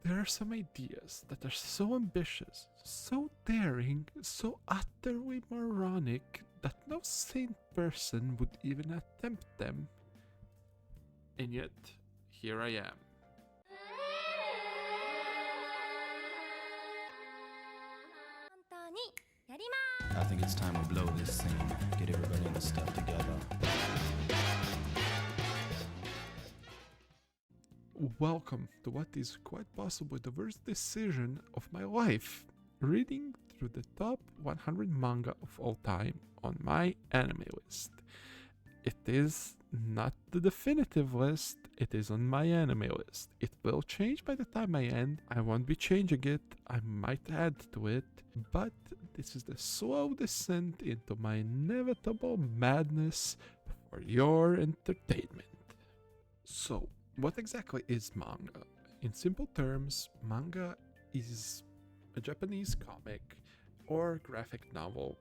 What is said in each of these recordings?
There are some ideas that are so ambitious, so daring, so utterly moronic that no sane person would even attempt them. And yet, here I am. I think it's time we blow this scene. Get everybody in the stuff together. Welcome to what is quite possibly the worst decision of my life. Reading through the top 100 manga of all time on my anime list. It is not the definitive list, it is on my anime list. It will change by the time I end. I won't be changing it, I might add to it, but this is the slow descent into my inevitable madness for your entertainment. So, what exactly is manga? In simple terms, manga is a Japanese comic or graphic novel,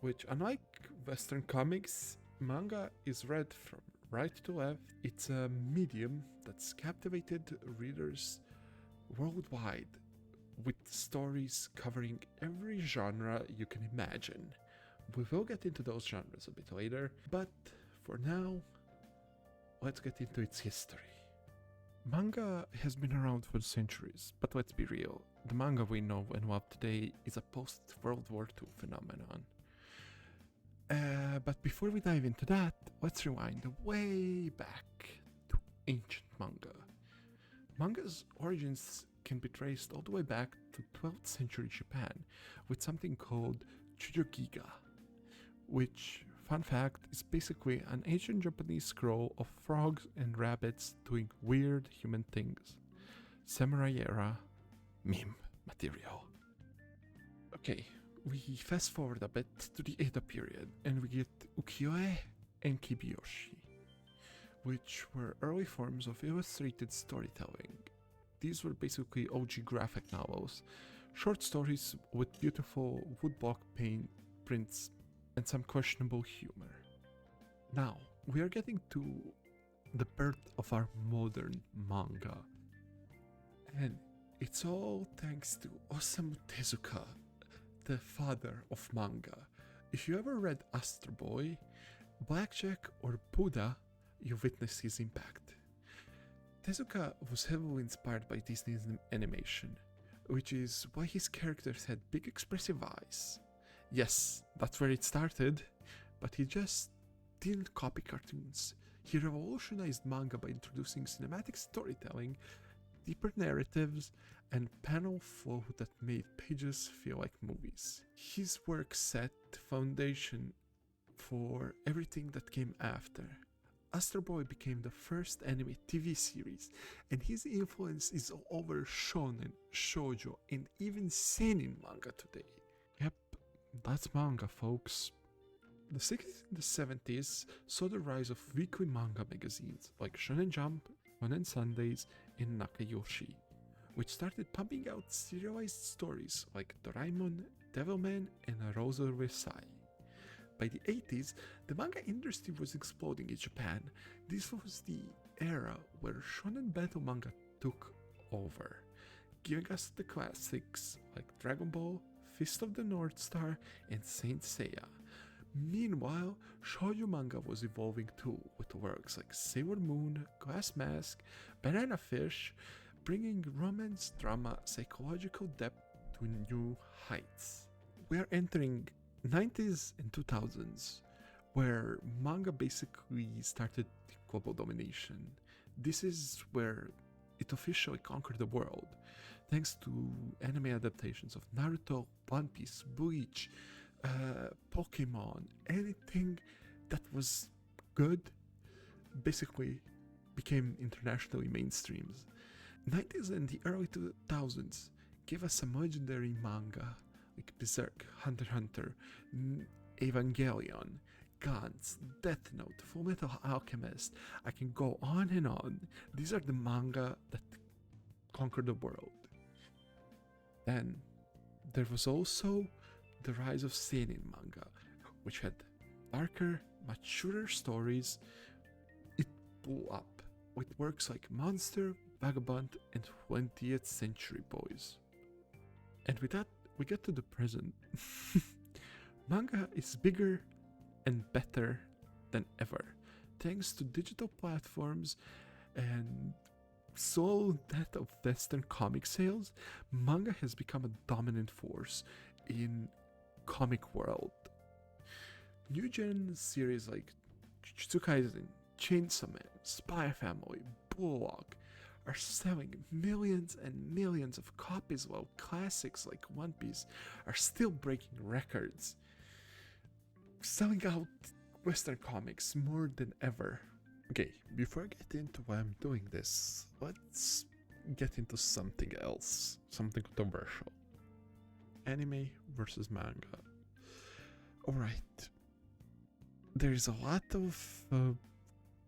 which, unlike Western comics, manga is read from right to left. It's a medium that's captivated readers worldwide with stories covering every genre you can imagine. We will get into those genres a bit later, but for now, let's get into its history. Manga has been around for centuries, but let's be real, the manga we know and love today is a post-World War II phenomenon. But before we dive into that, let's rewind way back to ancient manga. Manga's origins can be traced all the way back to 12th century Japan with something called shojo, which, fun fact, is basically an ancient Japanese scroll of frogs and rabbits doing weird human things. Samurai era meme material. Okay, we fast forward a bit to the Edo period and we get ukiyo-e and kibyoushi, which were early forms of illustrated storytelling. These were basically OG graphic novels, short stories with beautiful woodblock paint prints and some questionable humor. Now, we are getting to the birth of our modern manga. And it's all thanks to Osamu Tezuka, the father of manga. If you ever read Astro Boy, Blackjack, or Buddha, you witness his impact. Tezuka was heavily inspired by Disney's animation, which is why his characters had big expressive eyes. Yes, that's where it started, but he just didn't copy cartoons. He revolutionized manga by introducing cinematic storytelling, deeper narratives, and panel flow that made pages feel like movies. His work set the foundation for everything that came after. Astro Boy became the first anime TV series, and his influence is all over shonen, shojo, and even seinen manga today. Yep, that's manga, folks. The 60s and the 70s saw the rise of weekly manga magazines like Shonen Jump, Shonen Sundays, and Nakayoshi, which started pumping out serialized stories like Doraemon, Devilman, and A Rose of Versailles. By the 80s, the manga industry was exploding in Japan. This was the era where shonen battle manga took over, giving us the classics like Dragon Ball, Fist of the North Star, and Saint Seiya. Meanwhile, shoujo manga was evolving too, with works like Sailor Moon, Glass Mask, Banana Fish, bringing romance, drama, psychological depth to new heights. We are entering 90s and 2000s, where manga basically started global domination. This is where it officially conquered the world, thanks to anime adaptations of Naruto, One Piece, Bleach, Pokemon. Anything that was good basically became internationally mainstreams. 90s and the early 2000s gave us some legendary manga like Berserk, Hunter x Hunter, Evangelion, Gantz, Death Note, Fullmetal Alchemist. I can go on and on. These are the manga that conquered the world. Then there was also the rise of seinen manga, which had darker, maturer stories. It blew up with works like Monster, vagabond, and 20th century boys. And with that, we get to the present. Manga is bigger and better than ever. Thanks to digital platforms and slow death of Western comic sales, manga has become a dominant force in comic world. New gen series like Jujutsu Kaisen, Chainsaw Man, Spy Family, Bullock are selling millions and millions of copies, while classics like One Piece are still breaking records, selling out Western comics more than ever. Okay, before I get into why I'm doing this, let's get into something else, something controversial. Anime versus manga. Alright, there's a lot of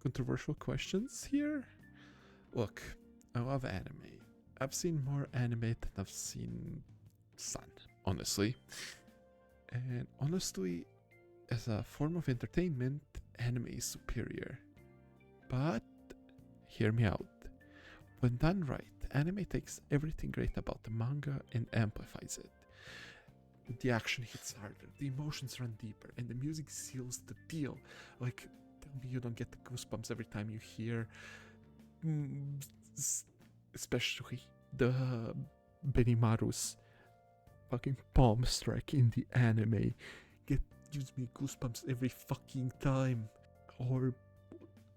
controversial questions here. Look, I love anime. I've seen more anime than I've seen sun, honestly. And honestly, as a form of entertainment, anime is superior. But hear me out. When done right, anime takes everything great about the manga and amplifies it. The action hits harder, the emotions run deeper, and the music seals the deal. Like, tell me you don't get the goosebumps every time you hear, especially the Benimaru's fucking palm strike in the anime. Gives me goosebumps every fucking time. Or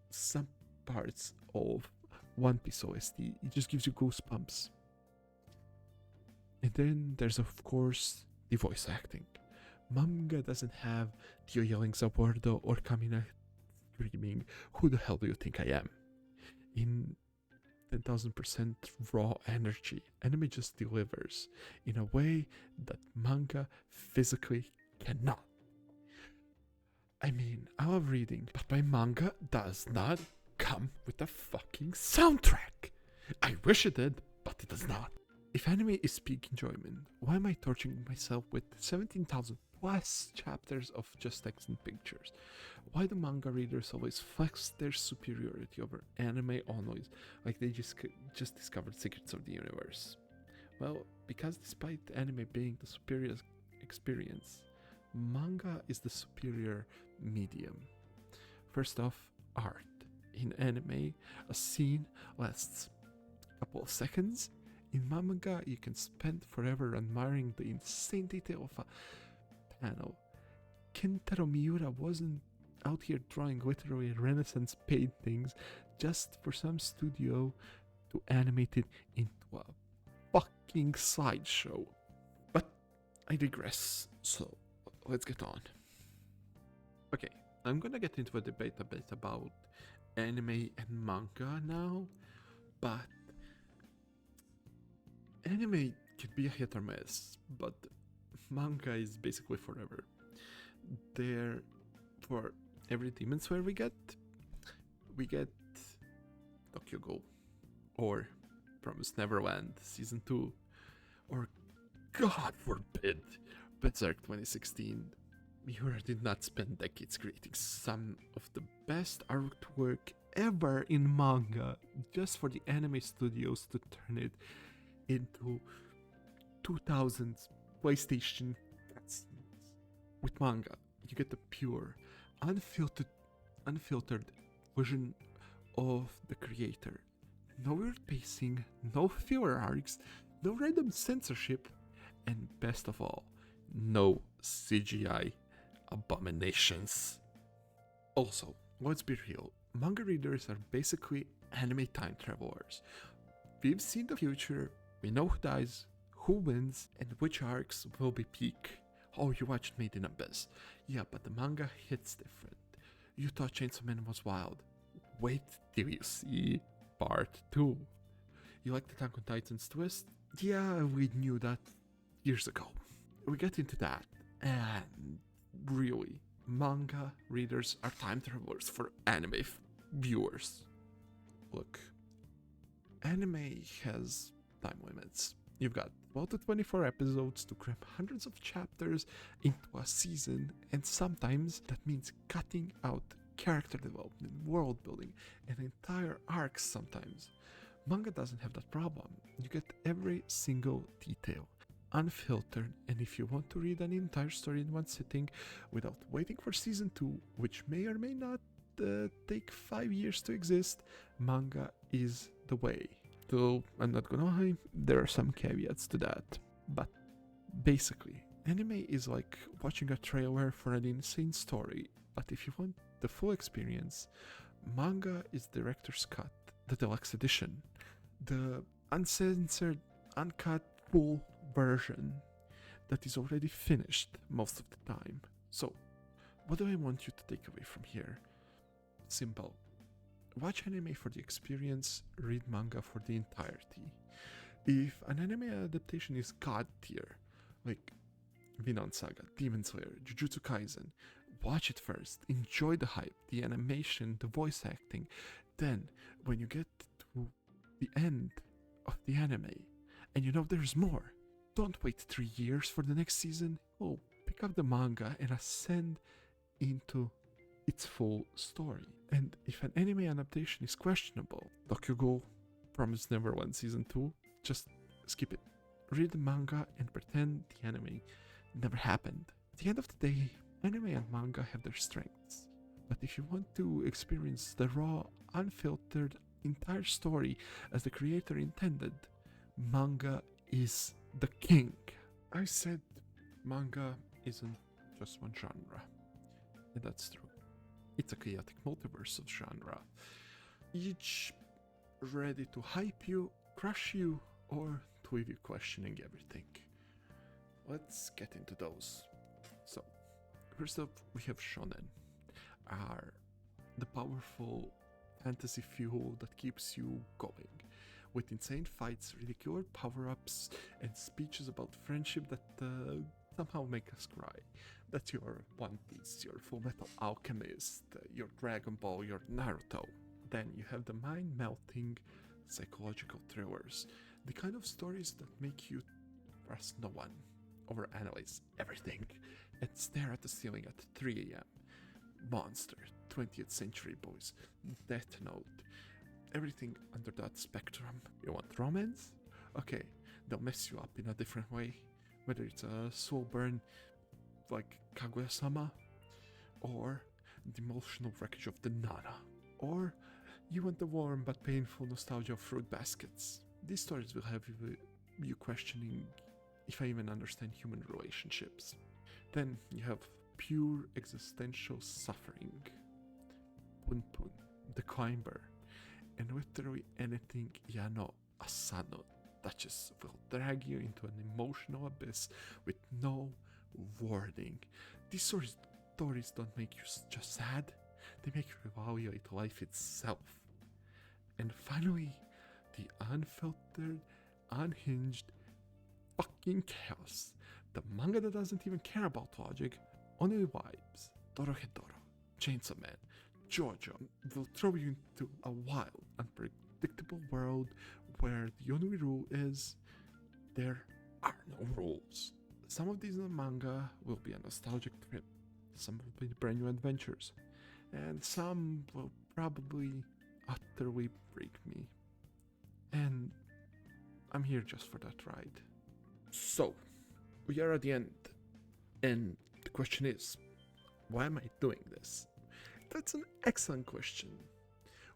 some parts of One Piece OST, it just gives you goosebumps. And then there's of course the voice acting. Manga doesn't have Dio yelling Sabordo or Kamina screaming, "Who the hell do you think I am?" In 10,000% raw energy, anime just delivers in a way that manga physically cannot. I mean, I love reading, but my manga does not come with a fucking soundtrack. I wish it did, but it does not. If anime is peak enjoyment, why am I torturing myself with 17,000 plus chapters of just text and pictures? Why do manga readers always flex their superiority over anime always, like they just discovered secrets of the universe? Well, because despite anime being the superior experience, manga is the superior medium. First off, art. In anime, a scene lasts a couple of seconds. In manga, you can spend forever admiring the insane detail of a panel. Kentaro Miura wasn't out here drawing literally Renaissance paintings just for some studio to animate it into a fucking slideshow. But I digress, so let's get on. Okay, I'm gonna get into a debate a bit about anime and manga now, but anime can be a hit or miss, but manga is basically forever. There, for every Demon Slayer we get Tokyo Ghoul, or Promised Neverland Season 2, or God forbid, Berserk 2016. Miura did not spend decades creating some of the best artwork ever in manga just for the anime studios to turn it into 2000s PlayStation cutscenes. With manga, you get the pure, unfiltered vision of the creator. No weird pacing, no filler arcs, no random censorship, and best of all, no CGI abominations. Also, let's be real, manga readers are basically anime time travelers. We've seen the future, we know who dies, who wins, and which arcs will be peak. Oh, you watched Made in Abyss. Yeah, but the manga hits different. You thought Chainsaw Man was wild. Wait till you see part 2. You like the Attack on Titan's twist? Yeah, we knew that years ago. We get into that, and really, manga readers are time travelers for anime viewers. Look, anime has time limits. You've got 12 to 24 episodes to cram hundreds of chapters into a season, and sometimes that means cutting out character development, world building, and entire arcs sometimes. Manga doesn't have that problem. You get every single detail, unfiltered, and if you want to read an entire story in one sitting without waiting for season 2, which may or may not take 5 years to exist, manga is the way. Though I'm not gonna lie, there are some caveats to that. But basically, anime is like watching a trailer for an insane story, but if you want the full experience, manga is director's cut, the deluxe edition, the uncensored, uncut, full version that is already finished most of the time. So, what do I want you to take away from here? Simple. Watch anime for the experience, read manga for the entirety. If an anime adaptation is god tier, like Vinland Saga, Demon Slayer, Jujutsu Kaisen, watch it first, enjoy the hype, the animation, the voice acting. Then, when you get to the end of the anime, and you know there's more, don't wait 3 years for the next season. Oh, pick up the manga and ascend into its full story. And if an anime adaptation is questionable, Dokugo Promise Neverland Season 2, just skip it. Read the manga and pretend the anime never happened. At the end of the day, anime and manga have their strengths. But if you want to experience the raw, unfiltered, entire story as the creator intended, manga is the king. I said manga isn't just one genre. And that's true. It's a chaotic multiverse of genre, each ready to hype you, crush you, or to leave you questioning everything. Let's get into those. So, first up, we have shonen, the powerful fantasy fuel that keeps you going, with insane fights, ridiculous power-ups, and speeches about friendship that somehow make us cry. That's your One Piece, your Full Metal Alchemist, your Dragon Ball, your Naruto. Then you have the mind-melting psychological thrillers, the kind of stories that make you trust no one, overanalyze everything, and stare at the ceiling at 3 a.m. Monster, 20th Century Boys, Death Note, everything under that spectrum. You want romance? Okay, they'll mess you up in a different way, whether it's a soul burn like Kaguya-sama, or the emotional wreckage of the Nana, or you want the warm but painful nostalgia of fruit baskets. These stories will have you questioning if I even understand human relationships. Then you have pure existential suffering, Pun Pun, The Climber, and literally anything Yano Asano touches will drag you into an emotional abyss with no warning. These stories don't make you just sad, they make you evaluate life itself. And finally, the unfiltered, unhinged fucking chaos. The manga that doesn't even care about logic, only vibes. Dorohedoro, Chainsaw Man, Jojo will throw you into a wild, unpredictable world where the only rule is there are no rules. Some of these manga will be a nostalgic trip, some will be brand new adventures, and some will probably utterly break me. And I'm here just for that ride. So, we are at the end, and the question is, why am I doing this? That's an excellent question,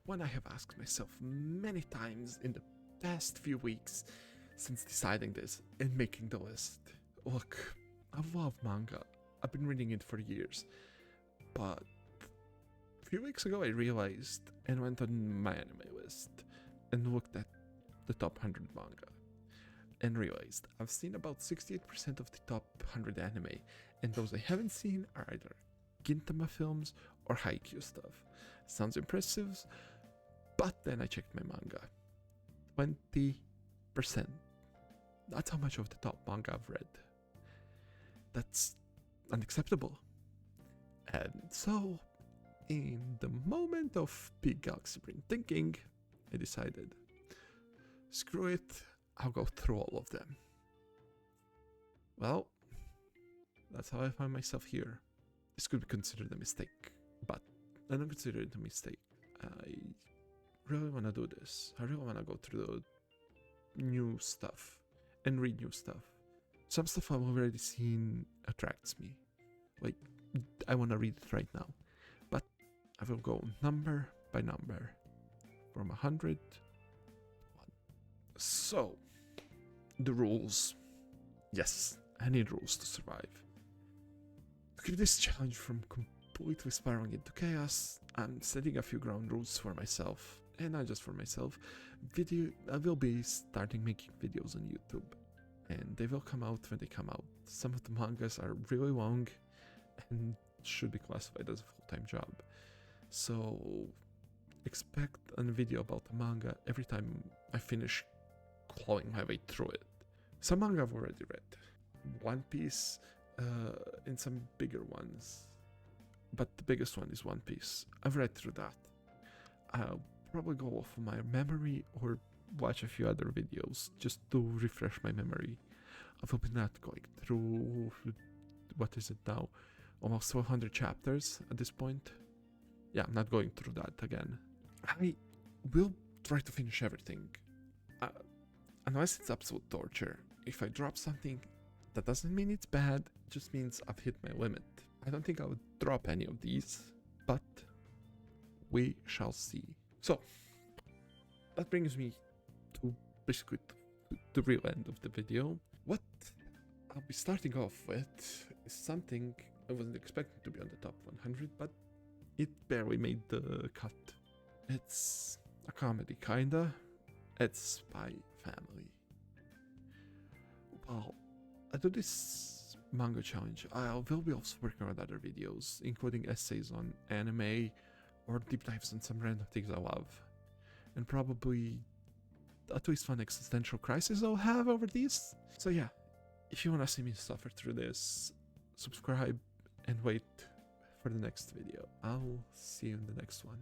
one I have asked myself many times in the past few weeks since deciding this and making the list. Look, I love manga, I've been reading it for years, but a few weeks ago I realized and went on my anime list and looked at the top 100 manga and realized I've seen about 68% of the top 100 anime, and those I haven't seen are either Gintama films or Haikyuu stuff. Sounds impressive, but then I checked my manga. 20%. That's how much of the top manga I've read. That's unacceptable. And so, in the moment of big galaxy brain thinking, I decided, screw it, I'll go through all of them. Well, that's how I find myself here. This could be considered a mistake, but I don't consider it a mistake. I really want to do this. I really want to go through the new stuff and read new stuff. Some stuff I've already seen attracts me. Like, I want to read it right now. But I will go number by number from 100 to 1. So, the rules. Yes, I need rules to survive. To keep this challenge from completely spiraling into chaos, I'm setting a few ground rules for myself. And not just for myself. I will be starting making videos on YouTube. And they will come out when they come out. Some of the mangas are really long and should be classified as a full-time job. So expect a video about a manga every time I finish clawing my way through it. Some manga I've already read. One Piece and some bigger ones. But the biggest one is One Piece. I've read through that. I'll probably go off of my memory or watch a few other videos just to refresh my memory. I will be not going through, what is it now, almost 1,200 chapters at this point. Yeah, I'm not going through that again. I will try to finish everything, unless it's absolute torture. If I drop something, that doesn't mean it's bad, it just means I've hit my limit. I don't think I would drop any of these, but we shall see. So, that brings me to basically the real end of the video. What I'll be starting off with is something I wasn't expecting to be on the top 100, but it barely made the cut. It's a comedy, kinda. It's Spy Family. Well, I do this manga challenge. I will be also working on other videos, including essays on anime or deep dives on some random things I love. And probably at least one existential crisis I'll have over these. So yeah, if you want to see me suffer through this, subscribe and wait for the next video. I'll see you in the next one.